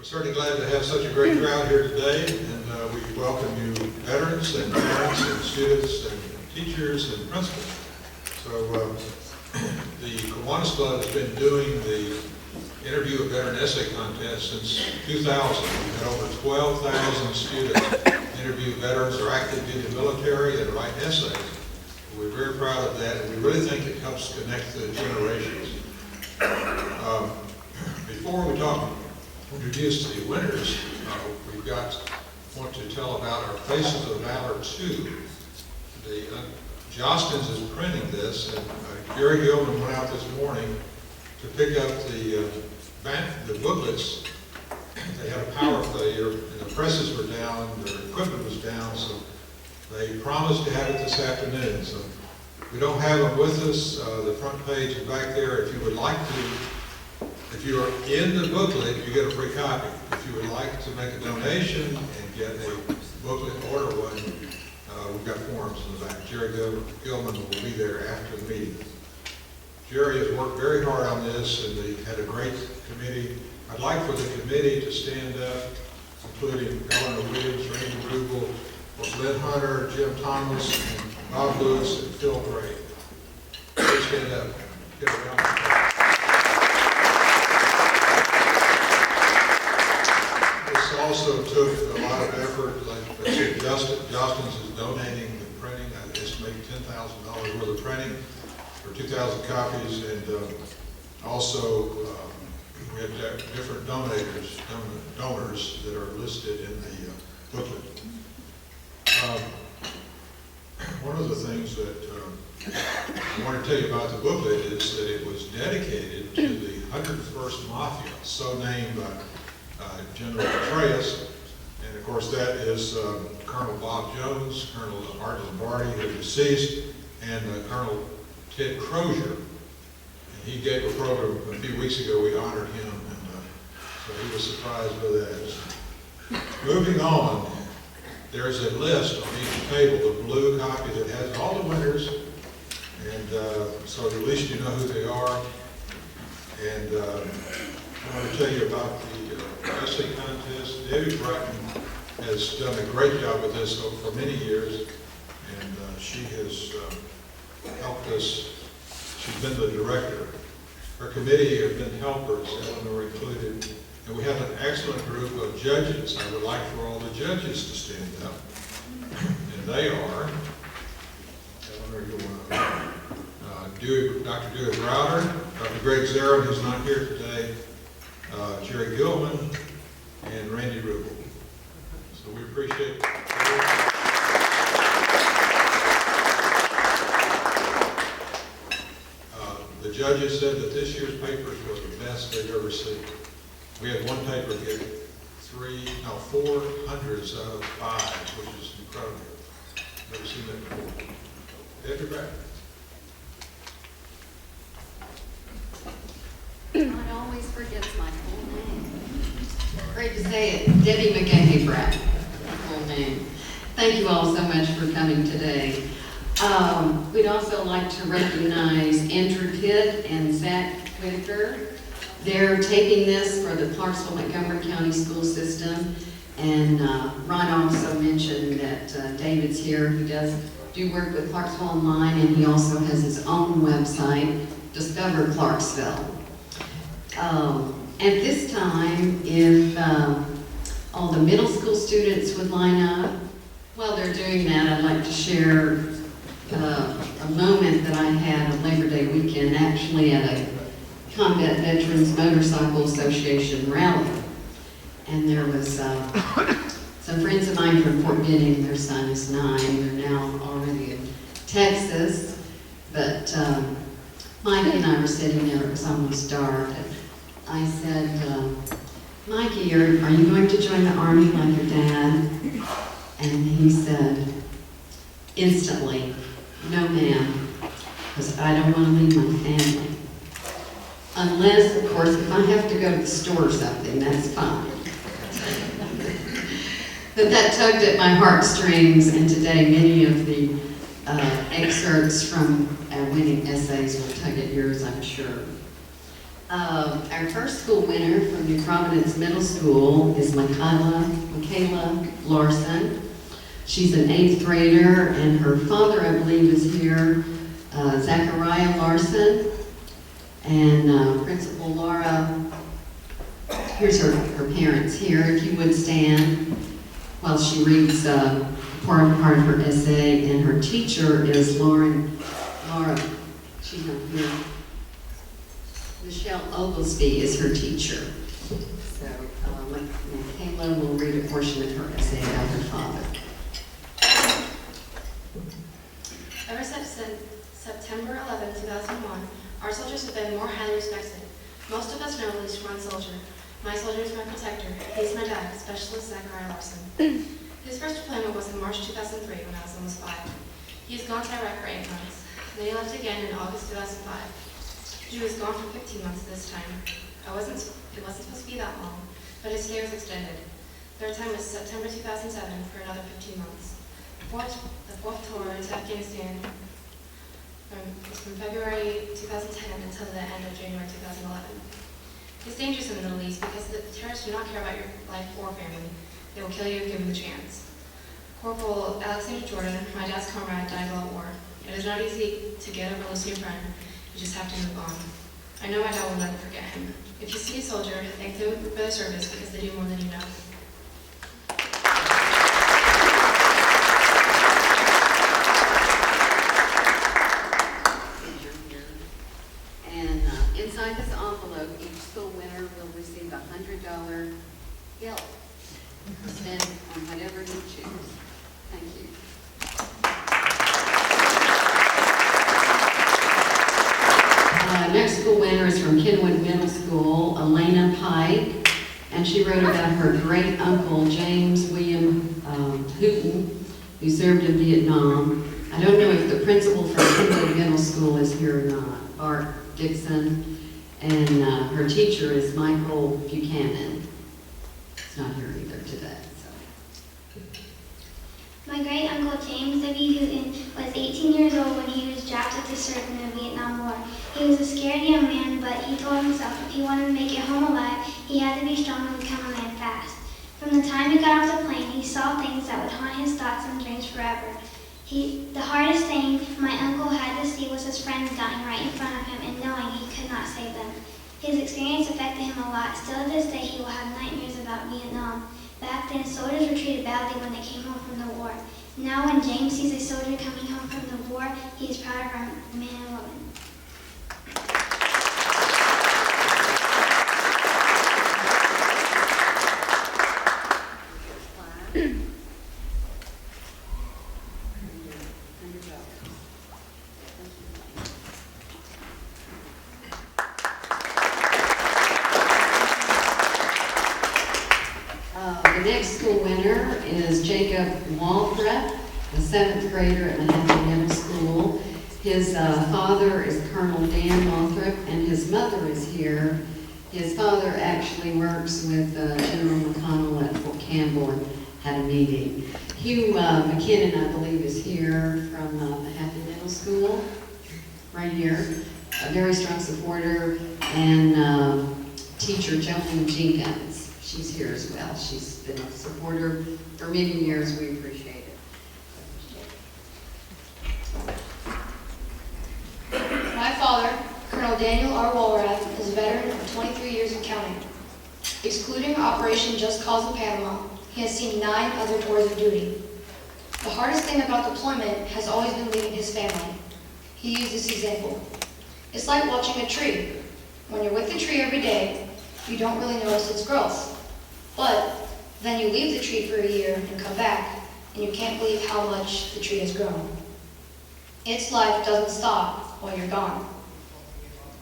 We're certainly glad to have such a great crowd here today, and we welcome you veterans and parents and students and teachers and principals. So the Kiwanis Club has been doing the Interview a Veteran Essay Contest since 2000. We've had over 12,000 students interview veterans or active duty military and write essays. We're very proud of that, and we really think it helps connect the generations. Before we introduce the winners, want to tell about our Faces of Valor 2. The Jostens is printing this, and Gary Gilman went out this morning to pick up the booklets. They had a power failure, and the presses were down, their equipment was down, so they promised to have it this afternoon. So we don't have them with us. The front page is back there. If you would like to, if you are in the booklet, you get a free copy. If you would like to make a donation and get a booklet, order one, we've got forms in the back. Jerry Gilman will be there after the meeting. Jerry has worked very hard on this, and they had a great committee. I'd like for the committee to stand up, including Eleanor Williams, Randy Rubel, Lynn Hunter, Jim Thomas, and Bob Lewis, and Phil Gray. Please stand up. Get a round of applause. This also took a lot of effort. Like I said, Justin's is donating the printing. I estimate $10,000 worth of printing for 2,000 copies, and also we have different donors that are listed in the booklet. One of the things that I want to tell you about the booklet is that it was dedicated to the 101st Mafia, so named by General Petraeus, and of course that is Colonel Bob Jones, Colonel Art Lombardi, who is deceased, and Colonel Ted Crozier. And he gave a program a few weeks ago. We honored him, and so he was surprised by that. Moving on, there's a list on each table, a blue copy that has all the winners, and so at least you know who they are. And I want to tell you about the essay contest. Debbie Bratton has done a great job with this for many years, and she has helped us. She's been the director. Her committee have been helpers, Eleanor included, and we have an excellent group of judges. I would like for all the judges to stand up, and they are, Eleanor, you're one of them. Dr. Dewey Browder, Dr. Greg Zarin, who's not here today, Jerry Gilman, and Randy Rubel. So we appreciate it. The judges said that this year's papers were the best they've ever seen. We had one paper get 400s out of 5, which is incredible. Never seen that before. Debbie Bratton. It always forgets my full name. Great to say it. Debbie McGahey Bratton, full name. Thank you all so much for coming today. We'd also like to recognize Andrew Pitt and Zach Whitaker. They're taping this for the Clarksville-Montgomery County School System. And Ron also mentioned that David's here, who does do work with Clarksville Online, and he also has his own website, Discover Clarksville. At this time, if all the middle school students would line up, while they're doing that, I'd like to share a moment that I had on Labor Day weekend, actually at a Combat Veterans Motorcycle Association rally. And there was some friends of mine from Fort Benning. Their son is 9. They're now already in Texas. But Mikey and I were sitting there. It was almost dark. And I said, Mikey, are you going to join the Army like your dad? And he said, instantly, no ma'am, because I don't want to leave my family. Unless, of course, if I have to go to the store or something, that's fine. But that tugged at my heartstrings, and today many of the excerpts from our winning essays will tug at yours, I'm sure. Our first school winner from New Providence Middle School is Michaela Larson. She's an 8th grader, and her father, I believe, is here, Zachariah Larson, and Principal Laura. Here's her parents here, if you would stand while she reads part of her essay, and her teacher is Laura, she's not here. Michelle Oglesby is her teacher. So Michaela will read a portion of her essay about her father. Ever since September 11, 2001, our soldiers have been more highly respected. Most of us know at least one soldier. My soldier is my protector. He's my dad, Specialist Zachariah Larson. His first deployment was in March 2003 when I was almost 5. He's gone to Iraq for 8 months. Then he left again in August 2005. He was gone for 15 months this time. It wasn't supposed to be that long, but his stay was extended. Third time was September 2007 for another 15 months. The fourth tour to Afghanistan was from February 2010 until the end of January 2011. It's dangerous in the Middle East because the terrorists do not care about your life or family. They will kill you if given the chance. Corporal Alexander Jordan, my dad's comrade, died while at war. It is not easy to get over losing a friend. You just have to move on. I know my dad will never forget him. If you see a soldier, thank them for their service because they do more than you know. And inside this envelope, each school winner will receive a $100 bill to spend on whatever you choose. Thank you. Next school winner is from Kenwood Middle School, Elena Pike, and she wrote about her great uncle, James William Hooten, who served in Vietnam. I don't know if the principal from Kenwood Middle School is here or not, Bart Dixon, and her teacher is Michael Buchanan. It's not here either today. My great uncle James W. Hooten was 18 years old when he was drafted to serve in the Vietnam War. He was a scared young man, but he told himself if he wanted to make it home alive, he had to be strong and become a man fast. From the time he got off the plane, he saw things that would haunt his thoughts and dreams forever. The hardest thing my uncle had to see was his friends dying right in front of him and knowing he could not save them. His experience affected him a lot. Still to this day, he will have nightmares about Vietnam. Back then, soldiers were treated badly when they came home from the war. Now when James sees a soldier coming home from the war, he is proud of our man and woman. The next school winner is Jacob Waltrip, the 7th grader at Manhattan Middle School. His father is Colonel Dan Waltrip, and his mother is here. His father actually works with General McConnell at Fort Campbell and had a meeting. Hugh McKinnon, I believe, is here from Manhattan Middle School, right here. A very strong supporter, and teacher Jolene Jenkins. She's here as well. She's been a supporter for many years. We appreciate it. My father, Colonel Daniel R. Walrath, is a veteran of 23 years and counting. Excluding Operation Just Cause in Panama, he has seen 9 other tours of duty. The hardest thing about deployment has always been leaving his family. He used this example. It's like watching a tree. When you're with the tree every day, you don't really notice its growth. But then you leave the tree for a year and come back, and you can't believe how much the tree has grown. Its life doesn't stop while you're gone.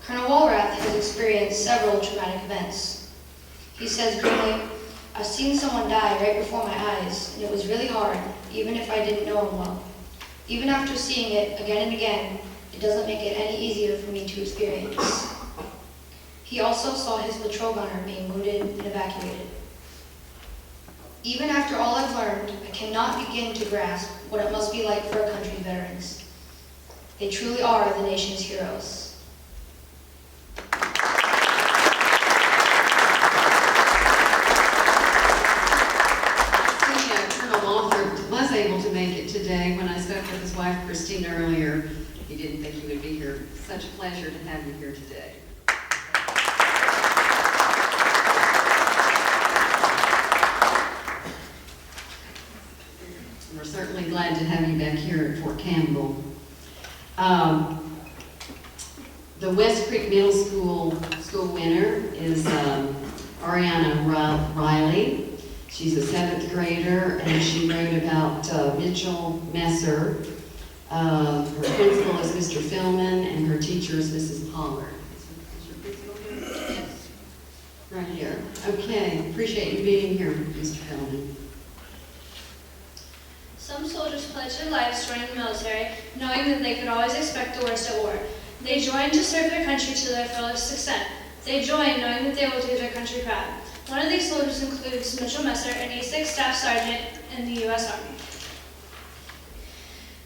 Colonel Walrath has experienced several traumatic events. He says grimly, "I've seen someone die right before my eyes, and it was really hard, even if I didn't know him well. Even after seeing it again and again, it doesn't make it any easier for me to experience." He also saw his patrol gunner being wounded and evacuated. Even after all I've learned, I cannot begin to grasp what it must be like for a country's veterans. They truly are the nation's heroes. earlier. He didn't think he would be here. Such a pleasure to have you here today. We're certainly glad to have you back here at Fort Campbell. The West Creek Middle School winner is Ariana Riley. She's a 7th grader, and she wrote about Mitchell Messer. Her principal is Mr. Philman, and her teacher is Mrs. Pollard. Is your principal here? Yes. Right here. Okay, appreciate you being here, Mr. Philman. Some soldiers pledged their lives joining the military, knowing that they could always expect the worst at war. They joined to serve their country to their fullest extent. They joined knowing that they will do their country proud. One of these soldiers includes Mitchell Messer, an E6 Staff Sergeant in the U.S. Army.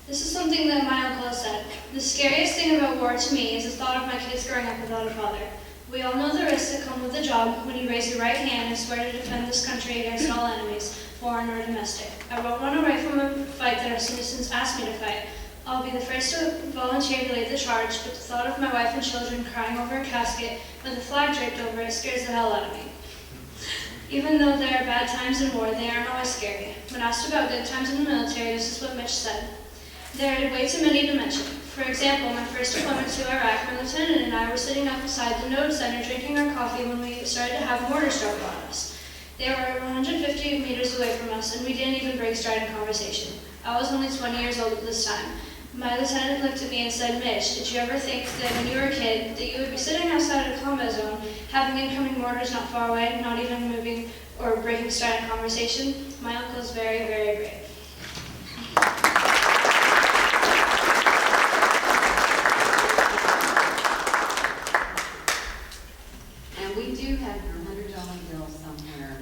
This is something that my uncle has said. The scariest thing about war to me is the thought of my kids growing up without a father. We all know the risks that come with the job when you raise your right hand and swear to defend this country against all enemies, foreign or domestic. I won't run away from a fight that our citizens asked me to fight. I'll be the first to volunteer to lead the charge, but the thought of my wife and children crying over a casket with a flag draped over it scares the hell out of me. Even though there are bad times in war, they aren't always scary. When asked about good times in the military, this is what Mitch said. There are way too many to mention. For example, my first deployment to Iraq, my lieutenant and I were sitting up beside the Node Center drinking our coffee when we started to have mortars dropped on us. They were 150 meters away from us, and we didn't even break stride in conversation. I was only 20 years old at this time. My lieutenant looked at me and said, "Mitch, did you ever think that when you were a kid, that you would be sitting outside a combat zone, having incoming mortars not far away, not even moving or breaking stride in conversation?" My uncle is very, very brave. And we do have your $100 bill somewhere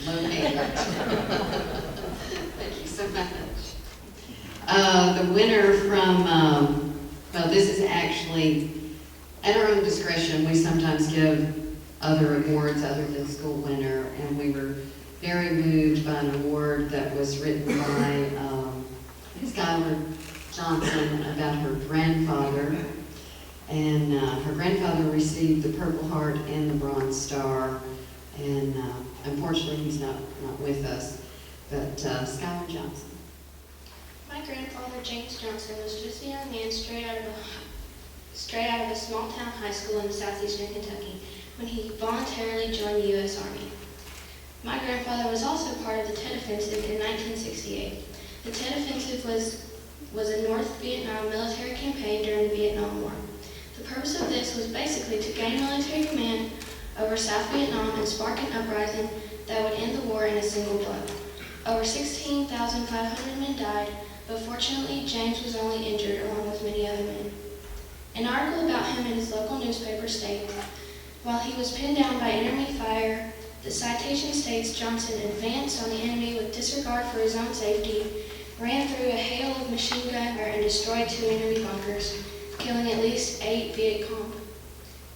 located. Thank you so much. The winner from, well, this is actually, at our own discretion, we sometimes give other awards other than school winner, and we were very moved by an award that was written by Skylar Johnson about her grandfather. And her grandfather received the Purple Heart and the Bronze Star, and unfortunately he's not with us, but Skylar Johnson. My grandfather, James Johnson, was just a young man straight out of a small town high school in southeastern Kentucky when he voluntarily joined the U.S. Army. My grandfather was also part of the Tet Offensive in 1968. The Tet Offensive was a North Vietnam military campaign during the Vietnam War. The purpose of this was basically to gain military command over South Vietnam and spark an uprising that would end the war in a single blow. Over 16,500 men died, but fortunately James was only injured along with many other men. An article about him in his local newspaper states, while he was pinned down by enemy fire, the citation states Johnson advanced on the enemy with disregard for his own safety, ran through a hail of machine gun fire and destroyed 2 enemy bunkers, killing at least 8 Viet Cong.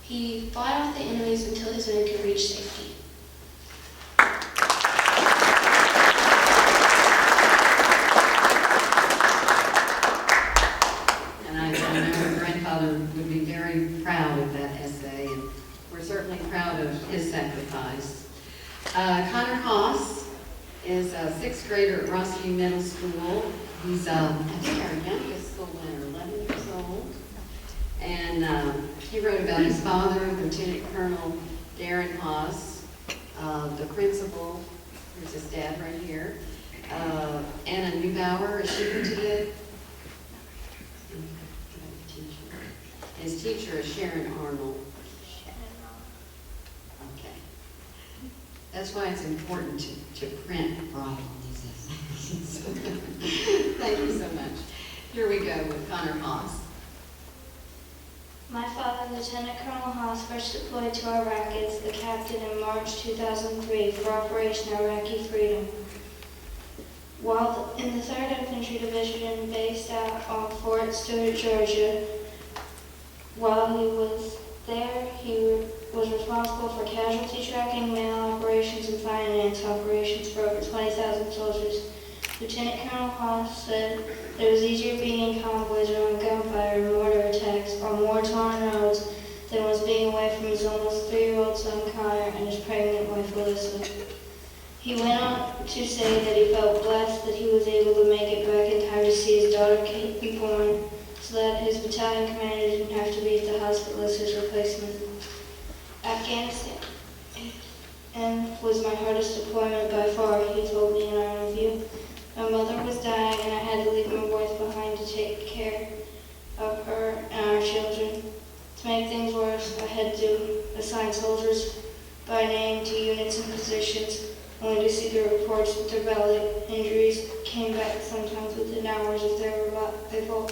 He fought off the enemies until his men could reach safety. And I know her grandfather would be very proud of that essay, and we're certainly proud of his sacrifice. Connor Haas is a 6th grader at Rossview Middle School. He's, I think, our youngest school winner, 11 years old. And he wrote about his father, Lieutenant Colonel Darren Haas, the principal, here's his dad right here, Anna Neubauer, is she here today? His teacher is Sharon Arnold. Okay. That's why it's important to print right on these essays. Thank you so much. Here we go with Connor Haas. My father, Lieutenant Colonel Haas, first deployed to Iraq as the captain in March 2003 for Operation Iraqi Freedom. While in the 3rd Infantry Division based out on Fort Stewart, Georgia, while he was there, he was responsible for casualty tracking, mail operations, and finance operations for over 20,000 soldiers. Lieutenant Colonel Haas said it was easier being in convoys around gunfire and mortar attacks on war-torn roads than was being away from his almost 3-year-old son Connor and his pregnant wife Alyssa. He went on to say that he felt blessed that he was able to make it back in time to see his daughter Kate be born, so that his battalion commander didn't have to be at the hospital as his replacement. Afghanistan was my hardest deployment by far, he told me in our interview. My mother was dying and I had to leave my boys behind to take care of her and our children. To make things worse, I had to assign soldiers by name to units and positions, only to see the reports that their belly injuries came back sometimes within hours if they were fatal.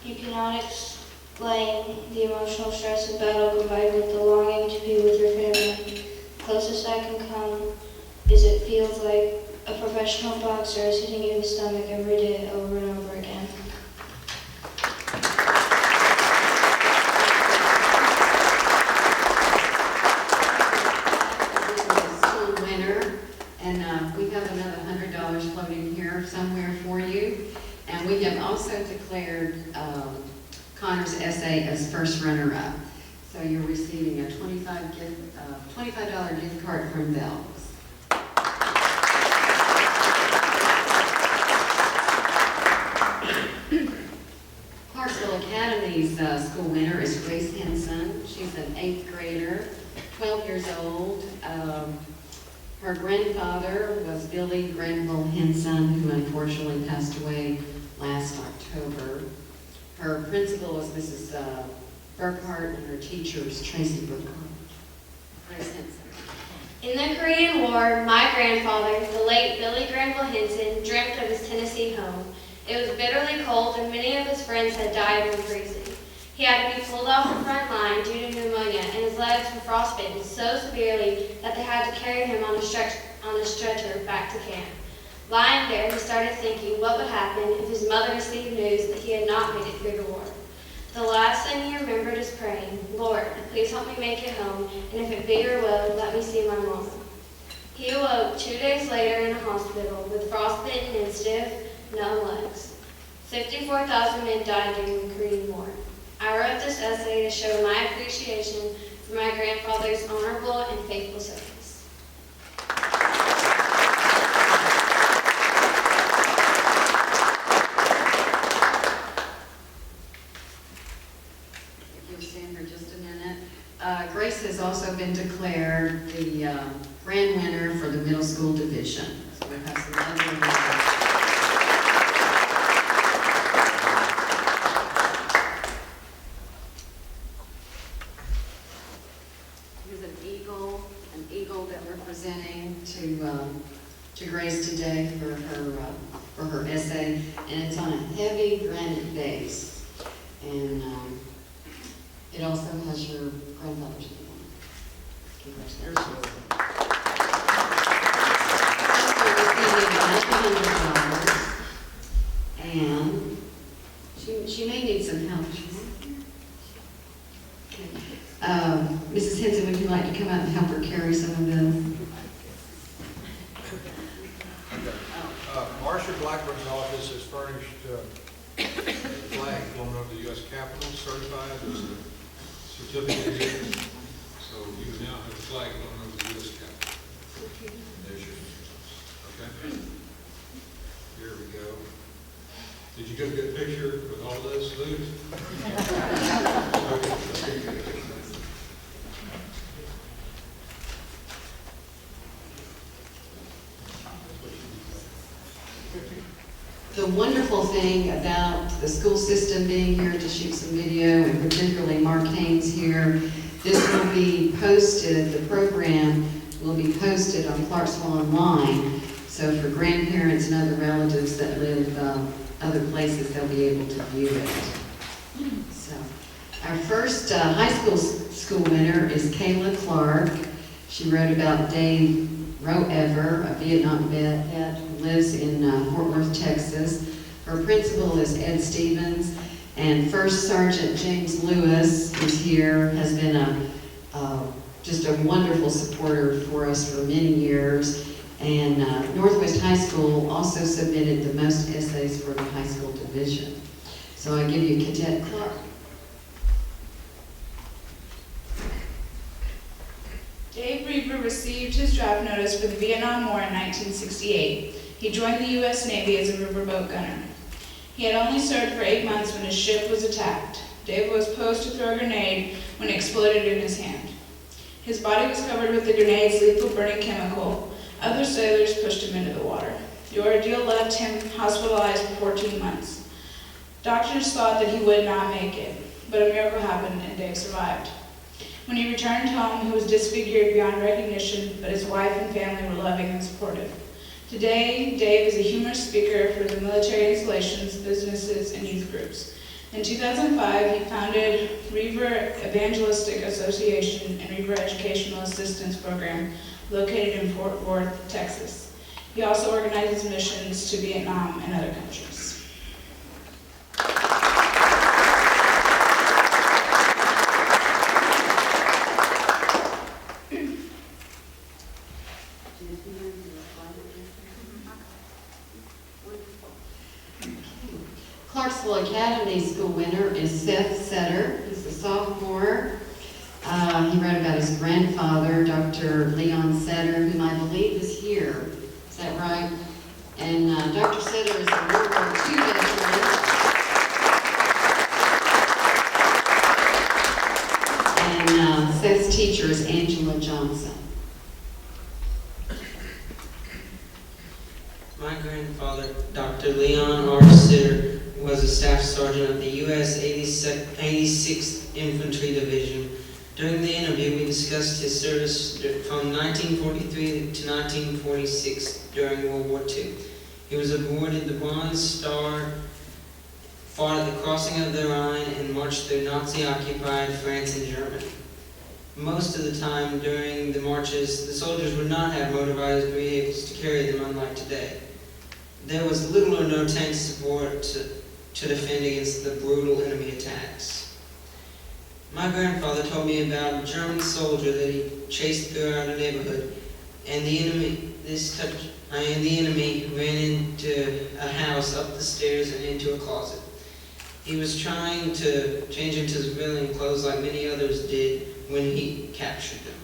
You cannot explain the emotional stress of battle combined with the longing to be with your family. The closest I can come is it feels like a professional boxer is hitting you in the stomach every day over and over again. School winner, and we have another $100 floating here somewhere for you. And we have also declared Connor's essay as first runner-up. So you're receiving a $25 gift card from Belks. Clarksville Academy's school winner is Grace Henson. She's an 8th grader, 12 years old. Her grandfather was Billy Granville Henson, who unfortunately passed away last October. Her principal was Mrs. Burkhart, and her teacher is Tracy Burkhart. Grace Henson. In the Korean War, my grandfather, the late Billy Granville Henson, dreamt of his Tennessee home. It was bitterly cold and many of his friends had died from freezing. He had to be pulled off the front line due to pneumonia, and his legs were frostbitten so severely that they had to carry him on a stretcher back to camp. Lying there, he started thinking what would happen if his mother received news that he had not made it through the war. The last thing he remembered is praying, "Lord, please help me make it home, and if it be your will, let me see my mama." He awoke 2 days later in a hospital with frostbitten and stiff, numb legs. 54,000 men died during the Korean War. I wrote this essay to show my appreciation for my grandfather's honorable and faithful service. If you'll stand for just a minute. Grace has also been declared the grand winner for the middle school division. So we have some other winners. Here's an eagle that we're presenting to Grace today for her essay, and it's on a heavy granite base, and it also has your grandfather's name on it. Congratulations. $100, and she may need some help. Mrs. Henson, would you like to come out and help her carry some of this? Marcia Blackburn's office has furnished a flag flown over the U.S. Capitol, certified. There's a certificate here. So you now have a flag flown over the U.S. Capitol. There's your, okay? Here we go. Did you get a good picture with all this, Lou? Okay. The wonderful thing about the school system being here to shoot some video, and particularly Mark Haynes here, this will be posted, the program will be posted on Clarksville Online, so for grandparents and other relatives that live other places, they'll be able to view it. So, our first high school winner is Kayla Clark. She wrote about Dave Roever, a Vietnam vet who lives in Fort Worth, Texas. Her principal is Ed Stevens, and First Sergeant James Lewis, who's here, has been just a wonderful supporter for us for many years. And Northwest High School also submitted the most essays for the high school division. So I give you Cadet Clark. Dave Reaver received his draft notice for the Vietnam War in 1968. He joined the U.S. Navy as a riverboat gunner. He had only served for 8 months when his ship was attacked. Dave was posed to throw a grenade when it exploded in his hand. His body was covered with the grenade's lethal burning chemical. Other sailors pushed him into the water. The ordeal left him hospitalized for 14 months. Doctors thought that he would not make it, but a miracle happened and Dave survived. When he returned home, he was disfigured beyond recognition, but his wife and family were loving and supportive. Today, Dave is a humorous speaker for the military installations, businesses, and youth groups. In 2005, he founded Reaver Evangelistic Association and Reaver Educational Assistance Program located in Fort Worth, Texas. He also organizes missions to Vietnam and other countries. Clarksville Academy School winner is Seth Setter. He's a sophomore. He wrote about his grandfather, Dr. Leon Setter, whom I believe is here. Is that right? And Dr. Setter is a World War II veteran. And Seth's teacher is Angela Johnson. My grandfather, Dr. Leon R. Sitter, was a staff sergeant of the U.S. 86th Infantry Division. During the interview, we discussed his service from 1943 to 1946 during World War II. He was awarded the Bronze Star, fought at the crossing of the Rhine, and marched through Nazi-occupied France and Germany. Most of the time during the marches, the soldiers would not have motorized vehicles to carry them, unlike today. There was little or no tank support to defend against the brutal enemy attacks. My grandfather told me about a German soldier that he chased throughout a neighborhood, and the enemy ran into a house, up the stairs, and into a closet. He was trying to change into civilian clothes like many others did when he captured them.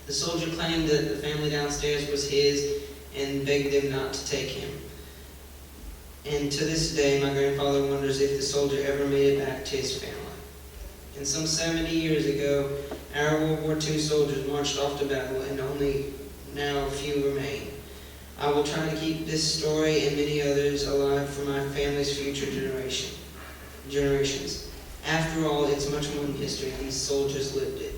The soldier claimed that the family downstairs was his and begged them not to take him. And to this day, my grandfather wonders if the soldier ever made it back to his family. And some 70 years ago, our World War II soldiers marched off to battle, and only now a few remain. I will try to keep this story and many others alive for my family's future generations. After all, it's much more than history. These soldiers lived it.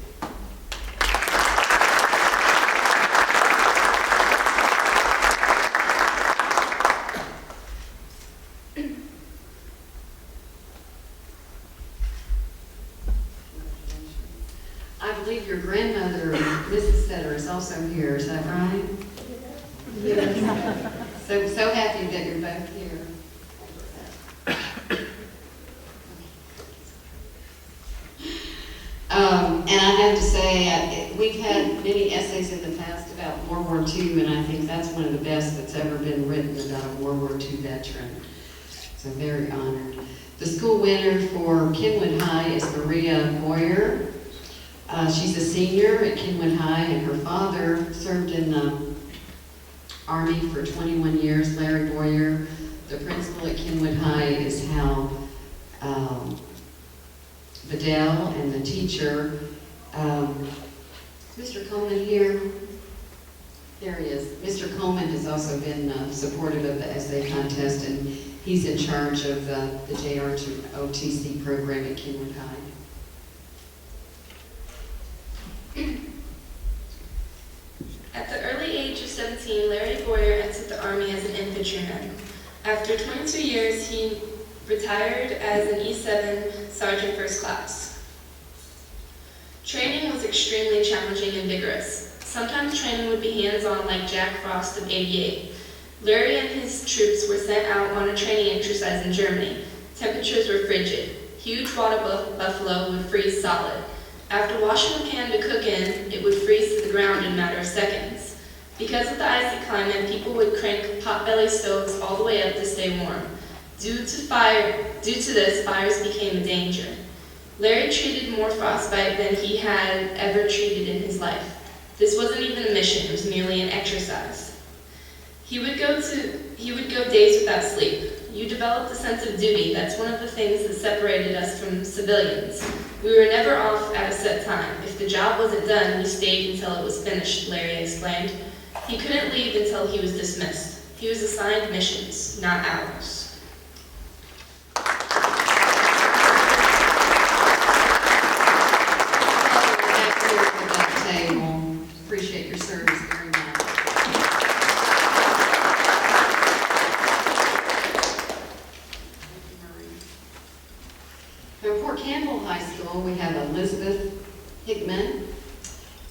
I believe your grandmother, Mrs. Setter, is also here. Is that right? Yes. So happy that you're both here. And I have to say, we've had many essays in the past about World War II, and I think that's one of the best that's ever been written about a World War II veteran. So very honored. The school winner for Kenwood High is Maria Boyer. She's a senior at Kenwood High, and her father served in the Army for 21 years, Larry Boyer. The principal at Kenwood High is Hal Vidal, and the teacher, Mr. Coleman here? There he is. Mr. Coleman has also been supportive of the essay contest, and he's in charge of the JROTC program at Kenwood High. At the early age of 17, Larry Boyer entered the Army as an infantryman. After 22 years, he retired as an E7 Sergeant First Class. Training was extremely challenging and vigorous. Sometimes training would be hands-on like Jack Frost of 88. Larry and his troops were sent out on a training exercise in Germany. Temperatures were frigid. Huge water buffalo would freeze solid. After washing a pan to cook in, it would freeze to the ground in a matter of seconds. Because of the icy climate, people would crank potbelly stoves all the way up to stay warm. Due to this, fires became a danger. Larry treated more frostbite than he had ever treated in his life. This wasn't even a mission, it was merely an exercise. He would go days without sleep. You developed a sense of duty. That's one of the things that separated us from civilians. We were never off at a set time. If the job wasn't done, we stayed until it was finished, Larry explained. He couldn't leave until he was dismissed. He was assigned missions, not hours. Back here at that table. Appreciate your service very much. At Fort Campbell High School, we have Elizabeth Hickman,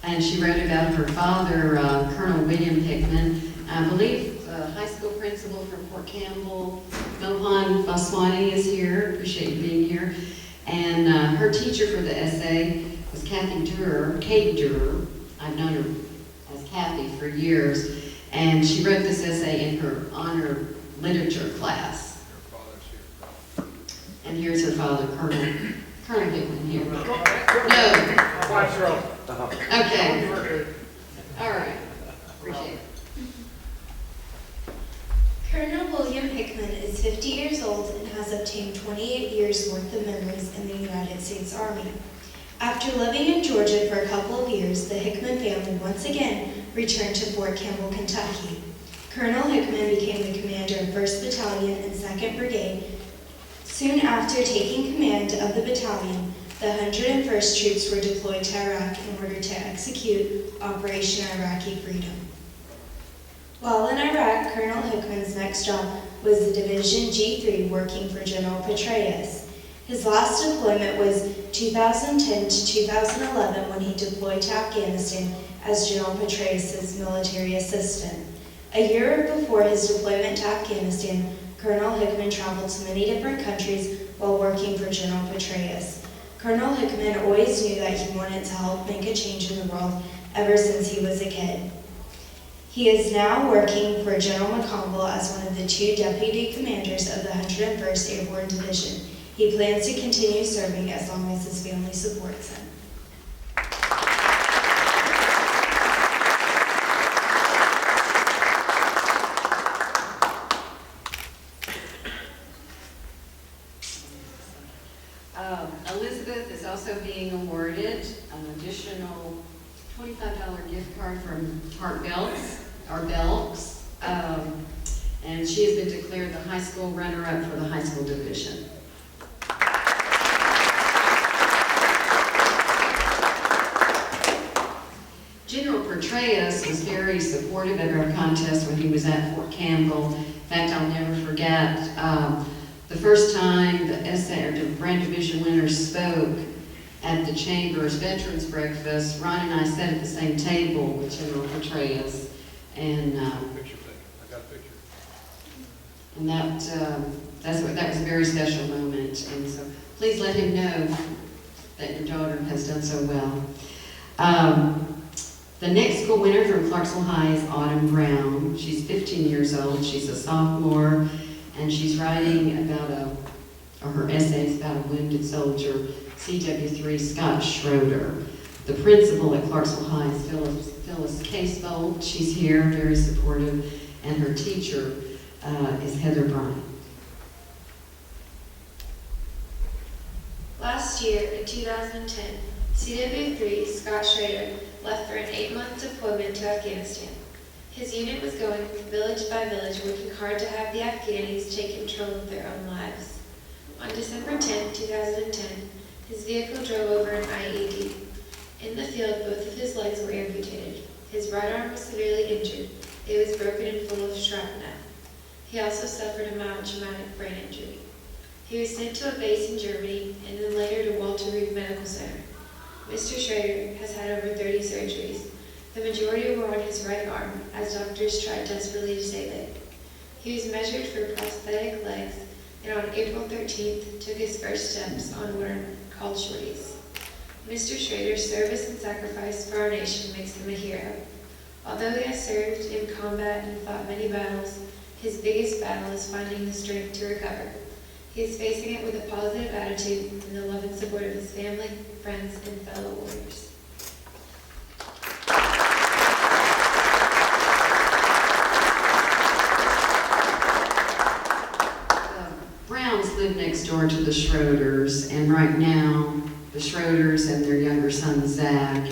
and she wrote about her father, Colonel William Hickman. I believe high school principal from Fort Campbell, Mohan Vaswani, is here. Appreciate you being here. And her teacher for the essay was Kate Durer. I've known her as Kathy for years. And she wrote this essay in her honor literature class. And here's her father, Colonel Hickman here. No. Okay. All right. Appreciate it. Colonel William Hickman is 50 years old and has obtained 28 years' worth of memories in the United States Army. After living in Georgia for a couple of years, the Hickman family once again returned to Fort Campbell, Kentucky. Colonel Hickman became the commander of 1st Battalion and 2nd Brigade. Soon after taking command of the battalion, the 101st troops were deployed to Iraq in order to execute Operation Iraqi Freedom. While in Iraq, Colonel Hickman's next job was the Division G3 working for General Petraeus. His last deployment was 2010 to 2011 when he deployed to Afghanistan as General Petraeus' military assistant. A year before his deployment to Afghanistan, Colonel Hickman traveled to many different countries while working for General Petraeus. Colonel Hickman always knew that he wanted to help make a change in the world ever since he was a kid. He is now working for General McConville as one of the 2 deputy commanders of the 101st Airborne Division. He plans to continue serving as long as his family supports him. Elizabeth is also being awarded an additional $25 gift card from Belks, and she has been declared the high school runner-up for the high school division. General Petraeus was very supportive of our contest when he was at Fort Campbell. In fact, I'll never forget the first time the essay or the Brand Division winners spoke at the Chamber's Veterans Breakfast. Ron and I sat at the same table with General Petraeus, and that was a very special moment. And so, please let him know that your daughter has done so well. The next school winner from Clarksville High is Autumn Brown. She's 15 years old. She's a sophomore, and she's writing about her essays about a wounded soldier, CW3 Scott Schroeder. The principal at Clarksville High is Phyllis Casebold. She's here, very supportive, and her teacher is Heather Bryan. Last year, in 2010, CW3 Scott Schrader left for an 8-month deployment to Afghanistan. His unit was going village by village, working hard to have the Afghanis take control of their own lives. On December 10, 2010, his vehicle drove over an IED. In the field, both of his legs were amputated. His right arm was severely injured. It was broken and full of shrapnel. He also suffered a mild traumatic brain injury. He was sent to a base in Germany and then later to Walter Reed Medical Center. Mr. Schrader has had over 30 surgeries. The majority were on his right arm, as doctors tried desperately to save it. He was measured for prosthetic legs, and on April 13th took his first steps on what are called shorties. Mr. Schrader's service and sacrifice for our nation makes him a hero. Although he has served in combat and fought many battles, his biggest battle is finding the strength to recover. He is facing it with a positive attitude and the love and support of his family, friends, and fellow warriors. Browns live next door to the Schroeders, and right now, the Schroeders and their younger son Zach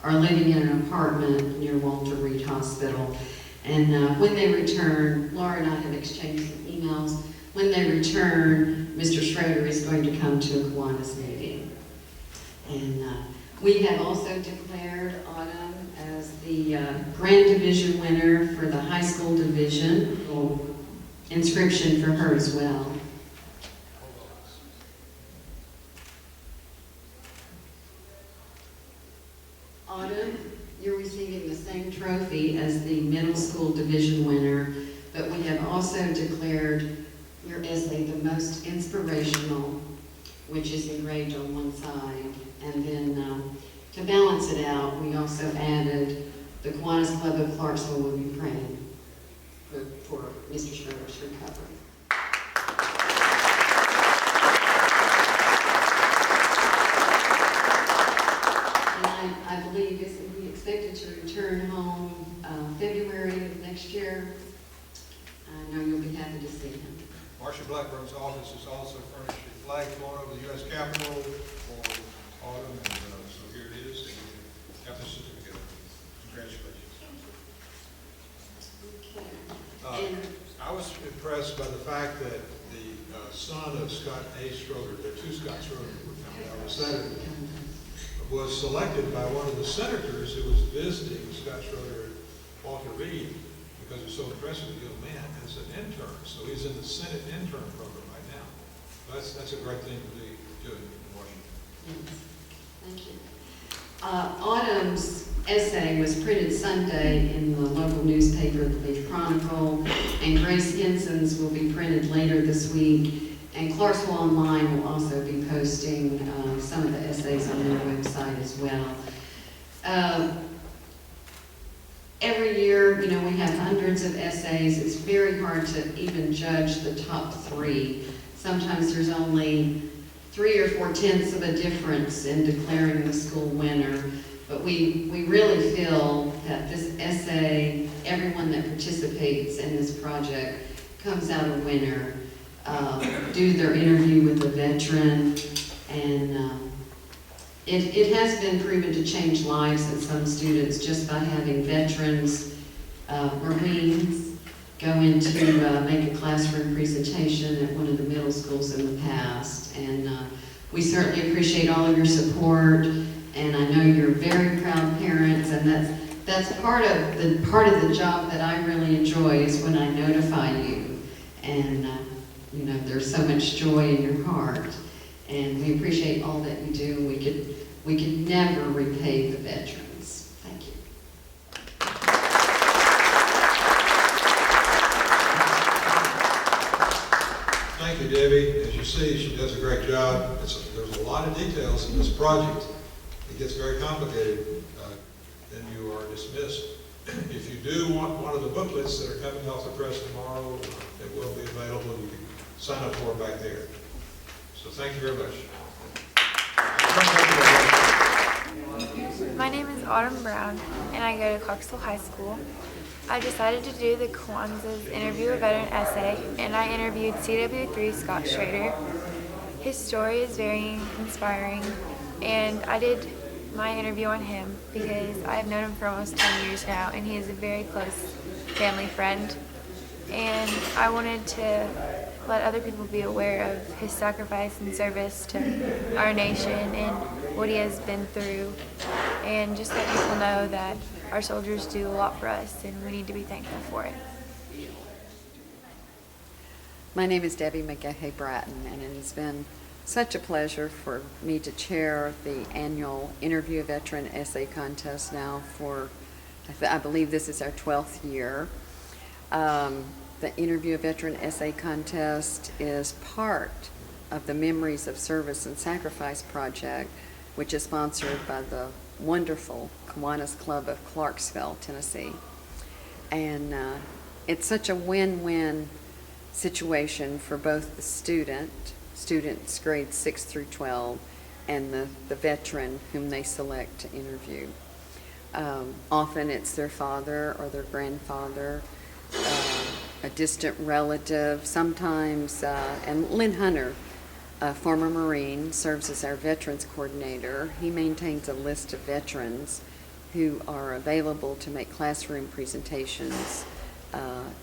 are living in an apartment near Walter Reed Hospital. And when they return, Laura and I have exchanged some emails. When they return, Mr. Schroeder is going to come to a Kiwanis meeting. And we have also declared Autumn as the Grand Division winner for the high school division. Inscription for her as well. Autumn, you're receiving the same trophy as the middle school division winner, but we have also declared your essay the most inspirational, which is engraved on one side. And then to balance it out, we also added the Kiwanis Club of Clarksville will be praying for Mr. Schroeder's recovery. And I believe isn't he expected to return home February of next year? I know you'll be happy to see him. Marcia Blackburn's office is also furnished a flag flown over the U.S. Capitol for Autumn, and so here it is. And you have the certificate. Congratulations. Okay. I was impressed by the fact that the son of Scott A. Schroeder, there are two Scott Schroeder who found out on Saturday, was selected by one of the senators who was visiting Scott Schroeder at Walter Reed because he was so impressed with the young man as an intern. So he's in the Senate intern program right now. That's a great thing to be doing in Washington. Yes. Thank you. Autumn's essay was printed Sunday in the local newspaper, the Chronicle, and Grace Henson's will be printed later this week. And Clarksville Online will also be posting some of the essays on their website as well. Every year, we have hundreds of essays. It's very hard to even judge the top 3. Sometimes there's only 3 or 4/10 of a difference in declaring the school winner. But we really feel that this essay, everyone that participates in this project comes out a winner. Do their interview with the veteran, and it has been proven to change lives of some students just by having veterans, Marines, go in to make a classroom presentation at one of the middle schools in the past. And we certainly appreciate all of your support, and I know you're very proud parents, and that's part of the job that I really enjoy is when I notify you, and there's so much joy in your heart, and we appreciate all that you do. We could never repay the veterans. Thank you. Thank you, Debbie. As you see, she does a great job. There's a lot of details in this project. It gets very complicated. Then you are dismissed. If you do want one of the booklets that are coming off the press tomorrow, it will be available. You can sign up for it back there. So thank you very much. My name is Autumn Brown, and I go to Clarksville High School. I decided to do the Kiwanis Interview a Veteran essay, and I interviewed CW3 Scott Schrader. His story is very inspiring, and I did my interview on him because I have known him for almost 10 years now, and he is a very close family friend. And I wanted to let other people be aware of his sacrifice and service to our nation and what he has been through, and just let people know that our soldiers do a lot for us and we need to be thankful for it. My name is Debbie McGahey Bratton, and it has been such a pleasure for me to chair the annual Interview a Veteran Essay Contest now for, I believe this is our 12th year. The Interview a Veteran Essay Contest is part of the Memories of Service and Sacrifice project, which is sponsored by the wonderful Kiwanis Club of Clarksville, Tennessee. And it's such a win-win situation for both the students grades 6 through 12, and the veteran whom they select to interview. Often it's their father or their grandfather, a distant relative, sometimes, and Lynn Hunter, a former Marine, serves as our veterans coordinator. He maintains a list of veterans who are available to make classroom presentations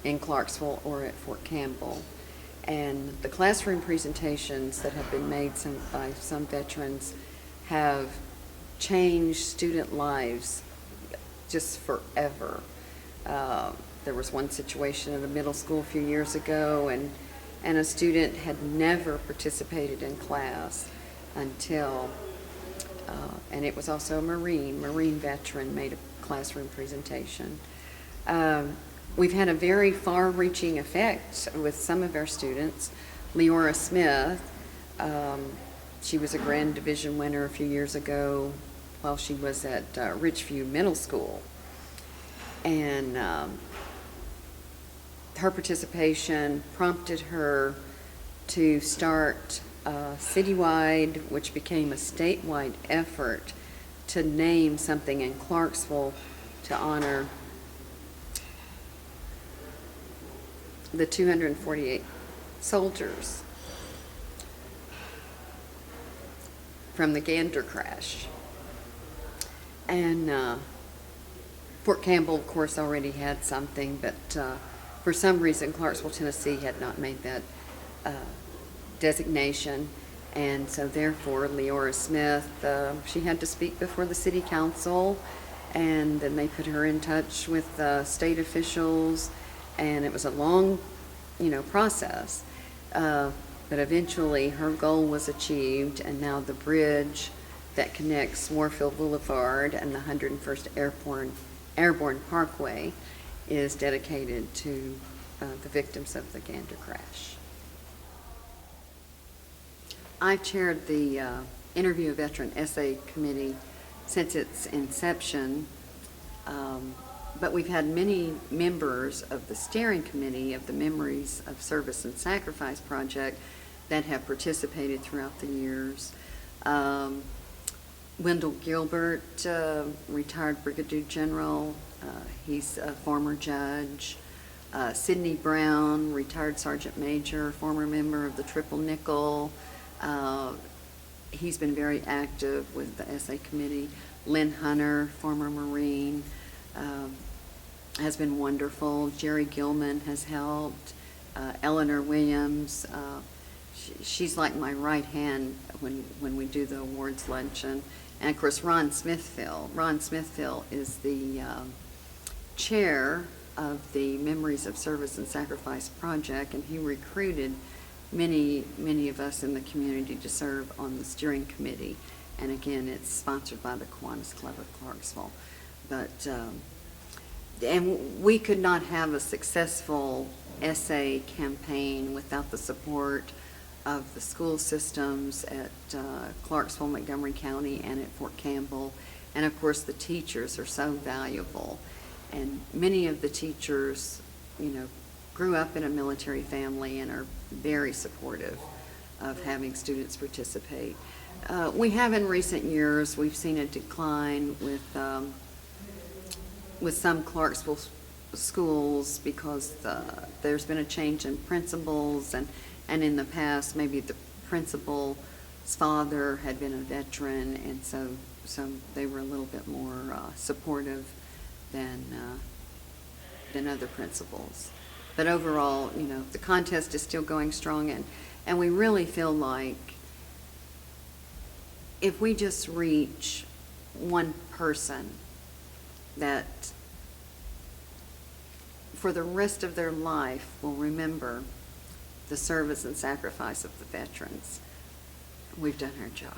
in Clarksville or at Fort Campbell. And the classroom presentations that have been made by some veterans have changed student lives just forever. There was one situation in the middle school a few years ago, and a student had never participated in class until, and it was also a Marine veteran made a classroom presentation. We've had a very far-reaching effect with some of our students. Leora Smith, she was a Grand Division winner a few years ago while she was at Richview Middle School. And her participation prompted her to start citywide, which became a statewide effort to name something in Clarksville to honor the 248 soldiers from the Gander crash. And Fort Campbell, of course, already had something, but for some reason, Clarksville, Tennessee had not made that designation. And so therefore, Leora Smith, she had to speak before the city council, and then they put her in touch with state officials, and it was a long, process. But eventually her goal was achieved, and now the bridge that connects Warfield Boulevard and the 101st Airborne Parkway is dedicated to the victims of the Gander crash. I've chaired the Interview a Veteran Essay Committee since its inception, but we've had many members of the steering committee of the Memories of Service and Sacrifice Project that have participated throughout the years. Wendell Gilbert, retired Brigadier General, he's a former judge. Sidney Brown, retired Sergeant Major, former member of the Triple Nickel. He's been very active with the essay committee. Lynn Hunter, former Marine, has been wonderful. Jerry Gilman has helped. Eleanor Williams, she's like my right hand when we do the awards luncheon. And of course, Ron Smithville. Ron Smithville is the chair of the Memories of Service and Sacrifice Project, and he recruited many of us in the community to serve on the steering committee. And again, it's sponsored by the Kiwanis Club of Clarksville. But and we could not have a successful essay campaign without the support of the school systems at Clarksville, Montgomery County, and at Fort Campbell. And of course, the teachers are so valuable. And many of the teachers, grew up in a military family and are very supportive of having students participate. We have in recent years, we've seen a decline with some Clarksville schools because there's been a change in principals, and in the past maybe the principal's father had been a veteran, and so they were a little bit more supportive than other principals. But overall, the contest is still going strong, and we really feel like if we just reach one person that for the rest of their life will remember the service and sacrifice of the veterans, we've done our job.